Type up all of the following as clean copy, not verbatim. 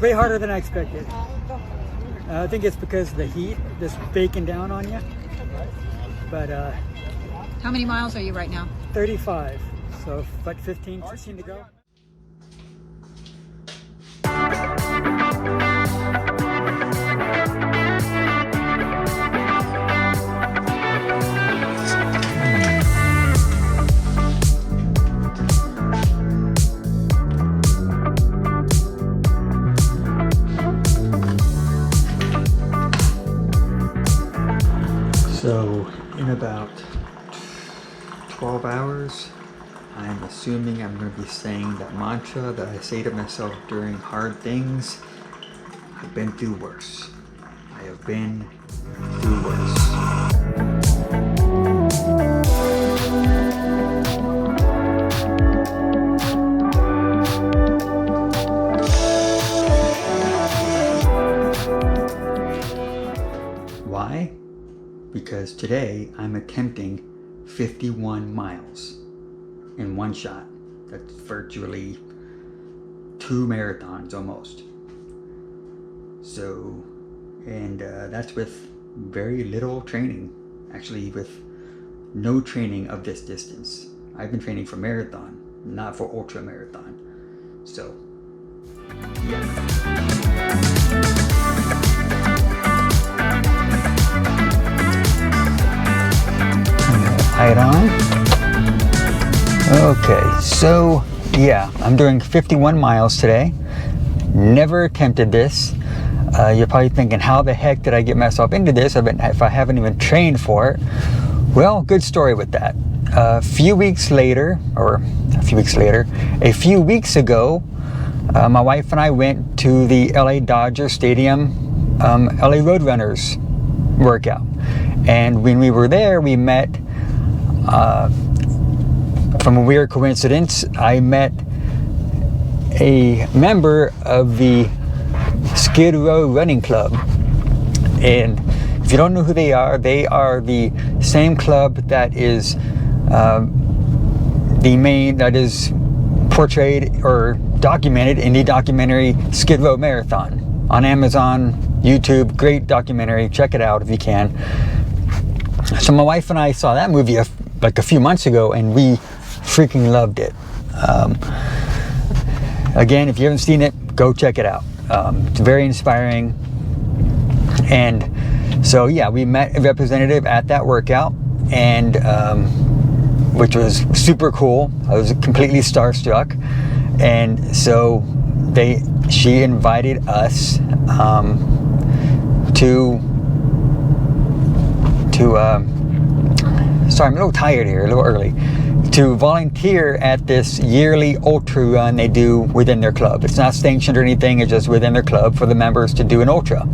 way harder than I expected. I think it's because of the heat just baking down on you. But how many miles are you right now? 35. So like 15 to go. So in about 12 hours, I'm assuming I'm going to be saying that mantra that I say to myself during hard things. I've been through worse. I have been through worse. Why? Because today I'm attempting 51 miles in one shot. That's virtually 2 marathons almost. So, and that's with very little training, actually with no training of this distance. I've been training for marathon, not for ultra marathon. So, yeah. Light on. Okay, so yeah, I'm doing 51 miles today. Never attempted this. You're probably thinking, how the heck did I get myself into this if I haven't even trained for it? Well, good story with that. A few weeks ago, my wife and I went to the LA Dodger Stadium LA Roadrunners workout. And when we were there, we met, from a weird coincidence, I met a member of the Skid Row Running Club. And if you don't know who they are the same club that is that is portrayed or documented in the documentary Skid Row Marathon on Amazon, YouTube. Great documentary. Check it out if you can. So my wife and I saw that movie like a few months ago, and we freaking loved it. Again, if you haven't seen it, go check it out. It's very inspiring. And so yeah, we met a representative at that workout, and which was super cool. I was completely starstruck. And so she invited us sorry, I'm a little tired here, a little early, to volunteer at this yearly ultra run they do within their club. It's not sanctioned or anything, it's just within their club for the members to do an ultra.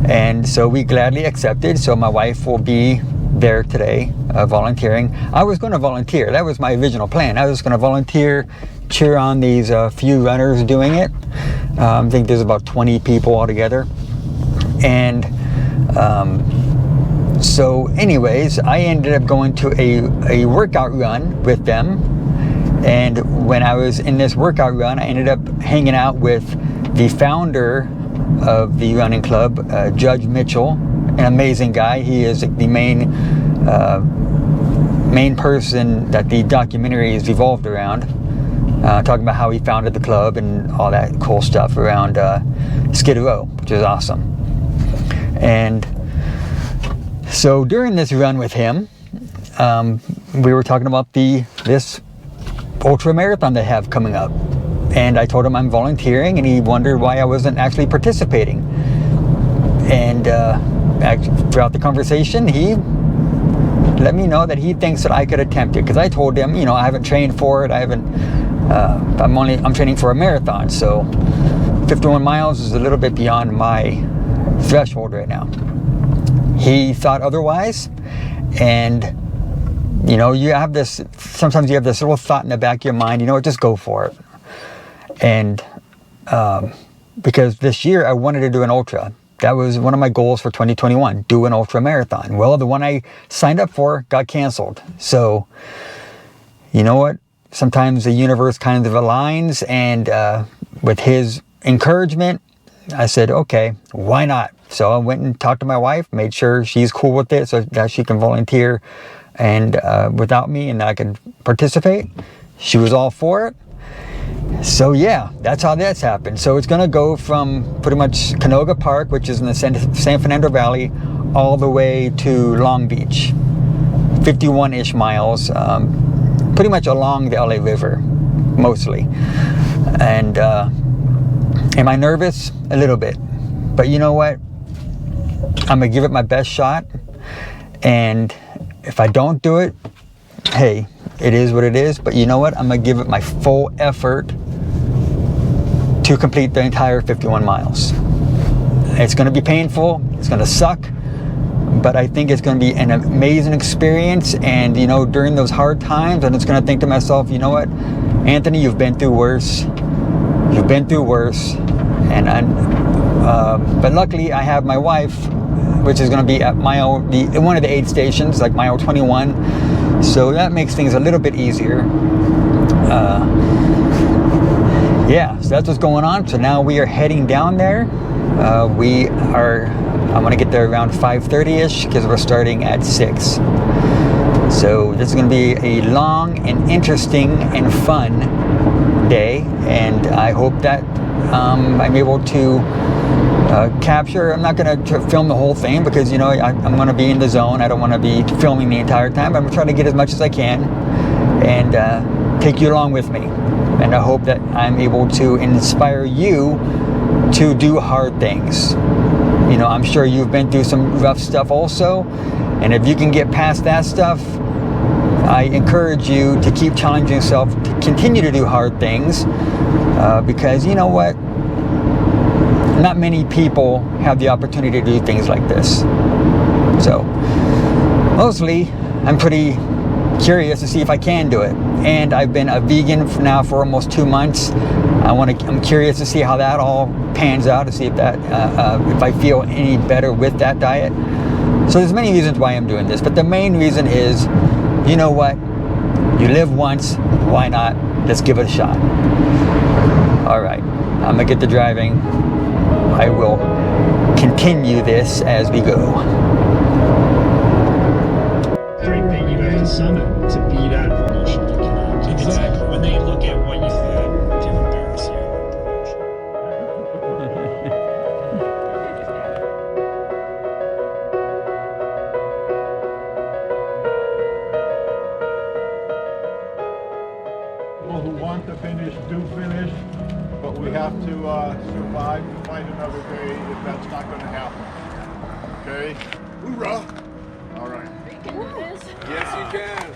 And so we gladly accepted, so my wife will be there today volunteering. I was going to volunteer, that was my original plan. I was going to volunteer, cheer on these few runners doing it. I think there's about 20 people altogether. And so anyways, I ended up going to a workout run with them. And when I was in this workout run, I ended up hanging out with the founder of the running club, Judge Mitchell, an amazing guy. He is the main person that the documentary is evolved around. Talking about how he founded the club and all that cool stuff around Skid Row, which is awesome. And so during this run with him, we were talking about this ultra marathon they have coming up. And I told him I'm volunteering, and he wondered why I wasn't actually participating. And throughout the conversation, he let me know that he thinks that I could attempt it, because I told him, I haven't trained for it. I'm training for a marathon, so 51 miles is a little bit beyond my threshold right now. He thought otherwise, and sometimes you have this little thought in the back of your mind, just go for it. And because this year I wanted to do an ultra. That was one of my goals for 2021, do an ultra marathon. Well, the one I signed up for got canceled. So, you know what? Sometimes the universe kind of aligns, and with his encouragement, I said, okay, why not? So I went and talked to my wife, made sure she's cool with it so that she can volunteer and without me and I could participate. She was all for it. So yeah, that's how that's happened. So it's going to go from pretty much Canoga Park, which is in the San Fernando Valley, all the way to Long Beach. 51-ish miles, pretty much along the LA River, mostly. And am I nervous? A little bit. But you know what? I'm going to give it my best shot. And if I don't do it, hey, it is what it is. But you know what? I'm going to give it my full effort to complete the entire 51 miles. It's going to be painful. It's going to suck. But I think it's going to be an amazing experience. And, you know, during those hard times, I'm just going to think to myself, you know what? Anthony, you've been through worse. You've been through worse. And but luckily, I have my wife, which is going to be at one of the aid stations, like mile 21. So that makes things a little bit easier. Yeah, so that's what's going on. So now we are heading down there. I'm going to get there around 5:30ish because we're starting at 6. So this is going to be a long and interesting and fun day, and I hope that I'm able to capture. I'm not going to film the whole thing because, you know, I'm going to be in the zone. I don't want to be filming the entire time. I'm trying to get as much as I can and take you along with me. And I hope that I'm able to inspire you to do hard things. You know, I'm sure you've been through some rough stuff also. And if you can get past that stuff, I encourage you to keep challenging yourself to continue to do hard things because you know what? Not many people have the opportunity to do things like this. So, mostly, I'm pretty curious to see if I can do it. And I've been a vegan now for almost 2 months. I'm curious to see how that all pans out, to see if that if I feel any better with that diet. So there's many reasons why I'm doing this, but the main reason is, you know what? You live once, why not? Let's give it a shot. All right, I'm gonna get to driving. I will continue this as we go. Great thing you have to summit to be that promotion. Exactly. When they look at what you said, to embarrass you. People who want to finish do finish, but we have to survive to fight another day if that's not going to happen. Okay? Hoorah! All right. You can do this. Yes, you can.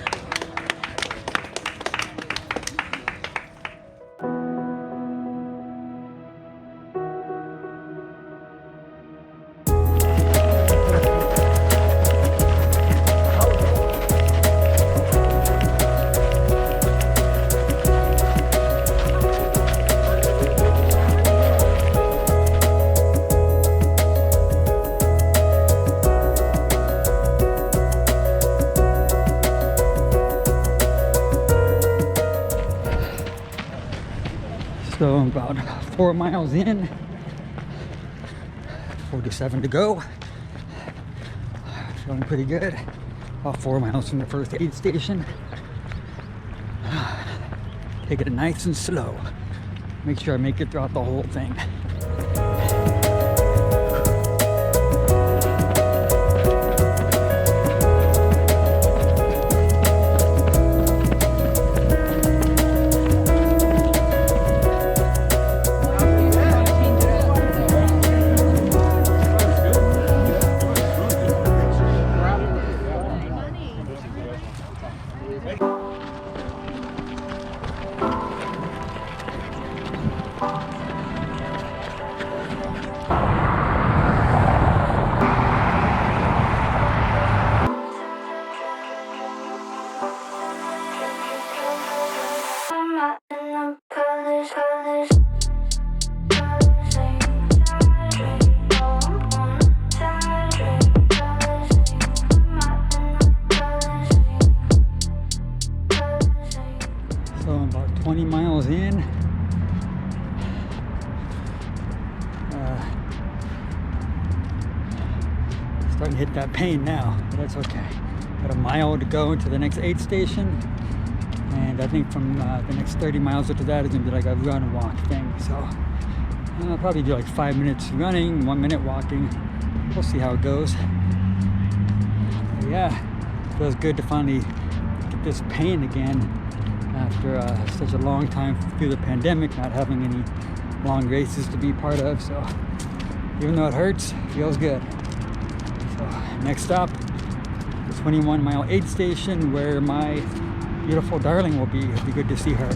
So I'm about 4 miles in, 47 to go. Feeling pretty good. About 4 miles from the first aid station. Take it nice and slow. Make sure I make it throughout the whole thing. Starting to hit that pain now, but that's okay. Got a mile to go into the next aid station, and I think from the next 30 miles after that is gonna be like a run and walk thing. So I'll probably do like 5 minutes running, 1 minute walking. We'll see how it goes. But yeah, feels good to finally get this pain again after such a long time through the pandemic, not having any long races to be part of. So even though it hurts, it feels good. So next stop, the 21-mile aid station where my beautiful darling will be. It'll be good to see her.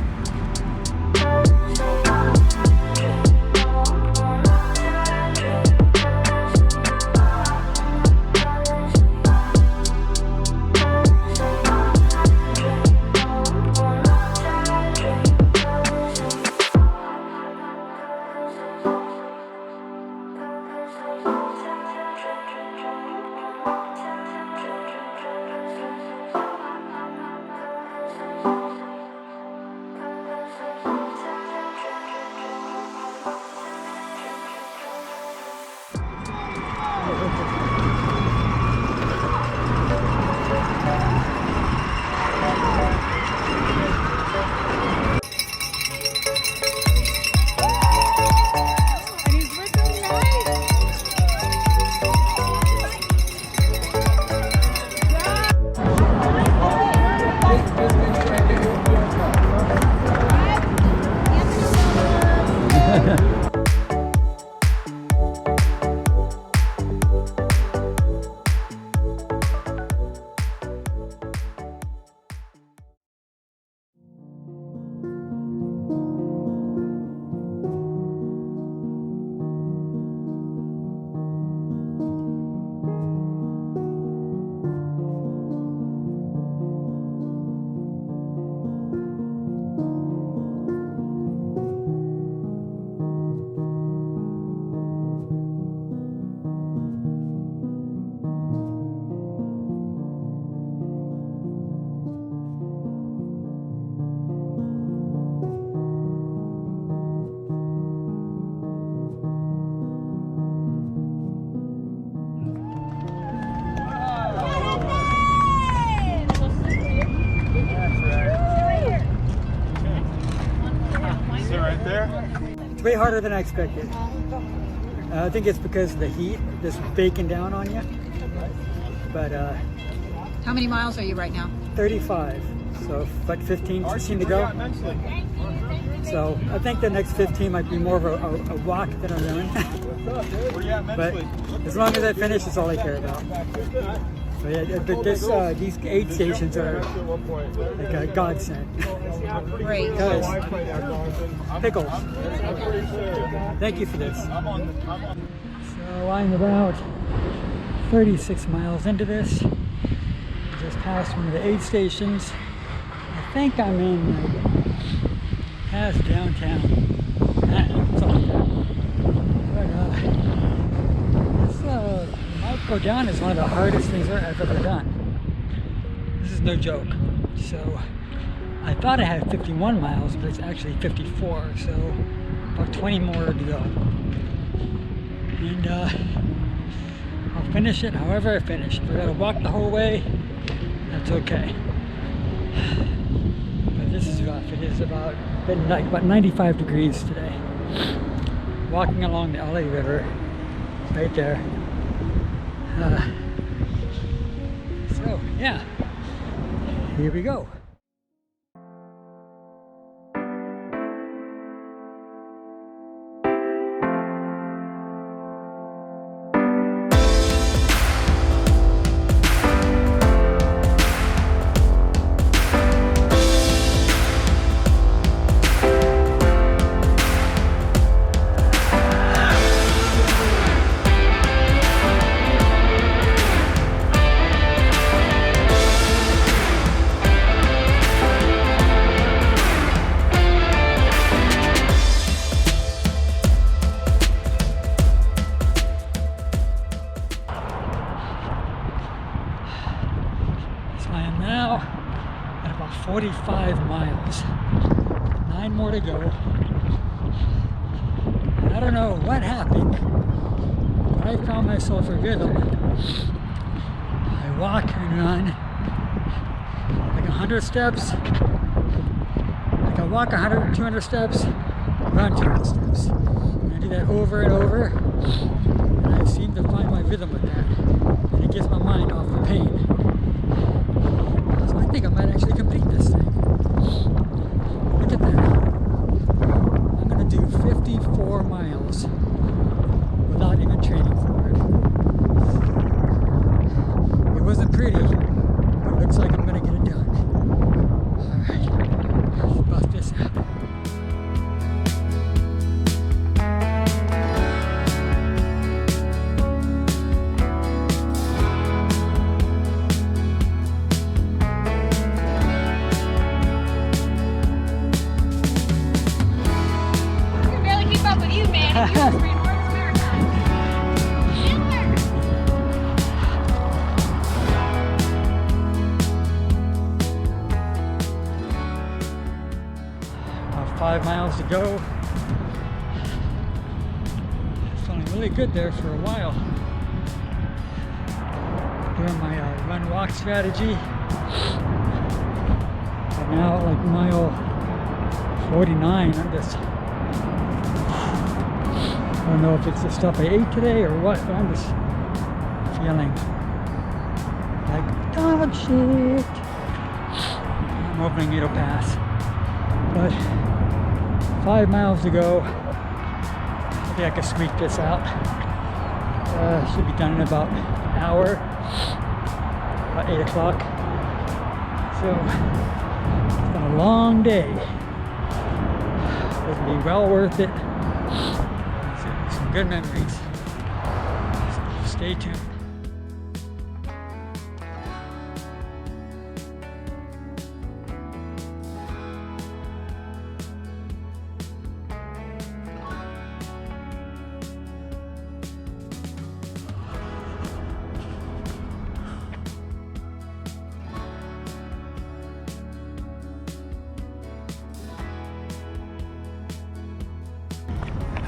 It's way harder than I expected. I think it's because of the heat just baking down on you. But How many miles are you right now? 35, so like 15 to go. So I think the next 15 might be more of a walk than a run. But as long as I finish, it's all I care about. So yeah, but these aid stations are like a godsend. Great. Because pickles. Thank you for this. So I'm about 36 miles into this. Just past one of the aid stations. I think I'm in like, past downtown. Something like that. But this might go down as one of the hardest things I've ever done. This is no joke. So I thought I had 51 miles, but it's actually 54. So about 20 more to go. And I'll finish it however I finish. If I gotta walk the whole way, that's okay. But this is rough. It is been like about 95 degrees today. Walking along the LA River, right there. So yeah, here we go. I am now at about 45 miles. 9 more to go. I don't know what happened, but I found myself a rhythm. I walk and run like 100 steps. Like I walk 100, 200 steps, run 200 steps. And I do that over and over. And I seem to find my rhythm with that. And it gets my mind off the pain. So I think I might actually complete this thing. Look at that. I'm gonna do 54 miles without even training for it. It wasn't pretty, but it looks like I'm gonna get it done. Alright, bust this out. I can barely keep up with you, man. If you were free North Marathon. About 5 miles to go. Feeling really good there for a while. Doing my run-walk strategy. And now at like mile 49, I'm just, I don't know if it's the stuff I ate today or what, but I'm just feeling like dog shit. I'm hoping it'll pass. But 5 miles to go. I think I can squeak this out. Should be done in about an hour, about 8 o'clock. So it's been a long day. It'll be well worth it. Some good memories. So stay tuned.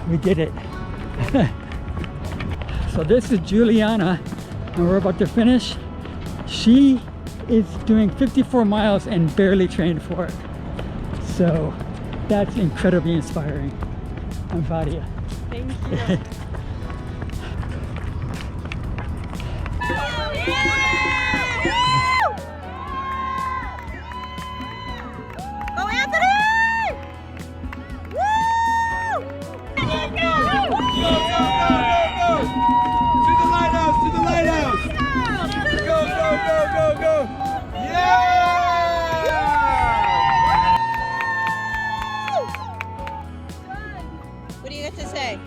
We did it. So this is Juliana, and we're about to finish. She is doing 54 miles and barely trained for it. So that's incredibly inspiring. I'm proud of you. Thank you. Go Anthony! Woo! Go, to the lighthouse, to the lighthouse. Go, go, go, go, go. Yeah! What do you got to say?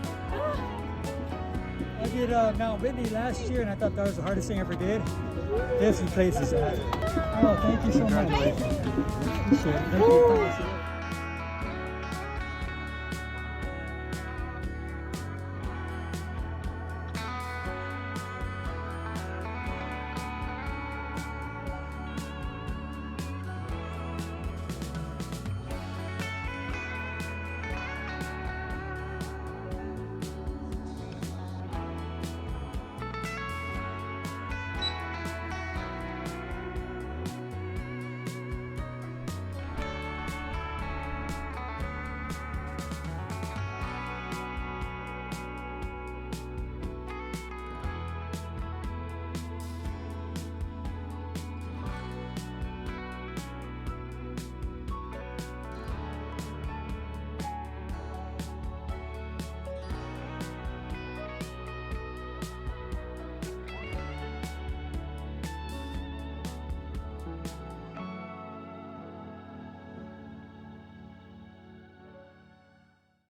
I did Mount Whitney last year, and I thought that was the hardest thing I ever did. This replaces that. Oh, thank you so much. Appreciate it. Thank you.